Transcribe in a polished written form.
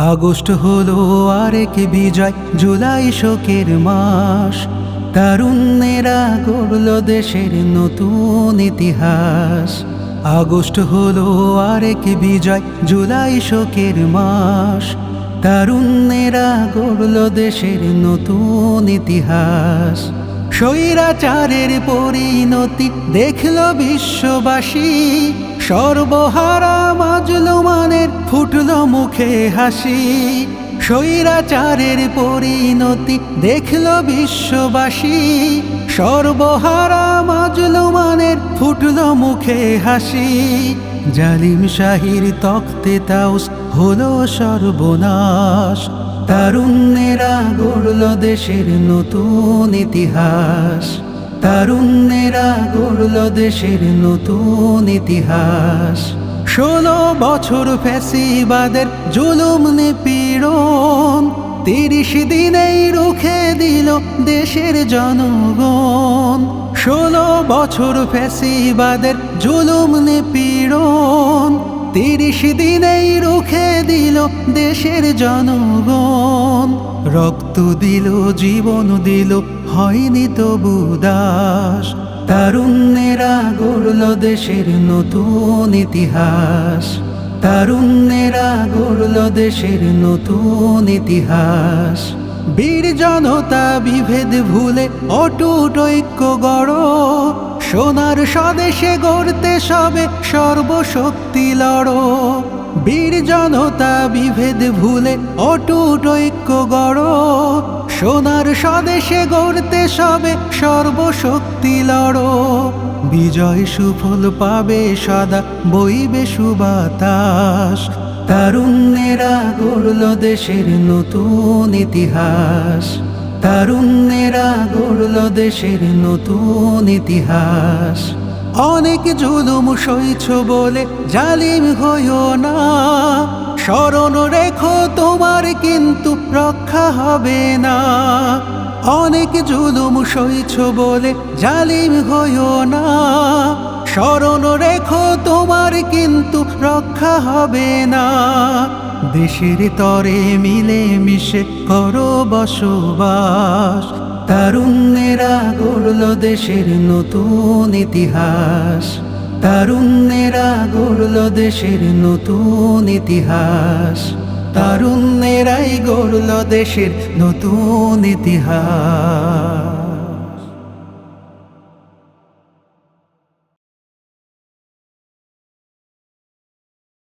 August হলো আরেক বিজয়, জুলাই শোকের মাস। তারুণ্যেরা গড়ল দেশের নতুন ইতিহাস। আগস্ট হলো আরেক বিজয়, জুলাই শোকের মাস। তারুণ্যেরা গড়ল দেশের নতুন ইতিহাস। স্বৈরাচারের পরিণতি দেখল বিশ্ববাসী, সর্বহারা মাজলুমানের ফুটল মুখে হাসি। স্বৈরাচারের পরিণতি দেখল বিশ্ববাসী, সর্বহারা মাজলুমানের ফুটল মুখে হাসি। জালিম শাহির তখ্তে তাউস হলো সর্বনাশ। তারুণ্যেরা গড়ল দেশের নতুন ইতিহাস। তারুণ্যেরা গড়ল দেশের নতুন ইতিহাস। 16 বছর ফ্যাসিবাদের জুলুম নিপীড়ন, 30 দিনেই রুখে দিল দেশের জনগণ। 16 বছর ফ্যাসিবাদের জুলুম নিপীড়ন, 30 দিনেই রুখে দিল দেশের জনগণ। রক্ত দিল, জীবন দিল, হয়নি তবু দাস। তারুণ্যেরা গড়ল দেশের নতুন ইতিহাস। তারুণ্যেরা গড়ল দেশের নতুন ইতিহাস। বীর জনতা বিভেদ ভুলে অটুট ঐক্য গড়, সোনার স্বদেশে গড়তে সবে সর্বশক্তি লড়। বীর জনতা বিভেদ ভুলে অটুট ঐক্য গড়, সোনার স্বদেশে গড়তে সবে সর্বশক্তি লড়। বিজয় সুফল পাবে সদা, বইবে সুবাতাস। তারুণ্যেরা গড়ল দেশের নতুন ইতিহাস। তারুণ্যেরা গড়ল দেশের নতুন ইতিহাস। অনেক জুলুম সইছ বলে জালিম হইও না, স্মরণ রেখো তোমার কিন্তু রক্ষা হবে না। অনেক জুলুম সইছ বলে জালিম হইও না, স্মরণ রেখো তোমার কিন্তু রক্ষা হবে না। দেশের তরে মিলে মিশে করো বসবাস। তারুণ্যেরা গড়ল দেশের নতুন ইতিহাস। তারুণ্যেরা গড়ল দেশের নতুন ইতিহাস। তারুণ্যেরাই গড়ল দেশের নতুন ইতিহাস।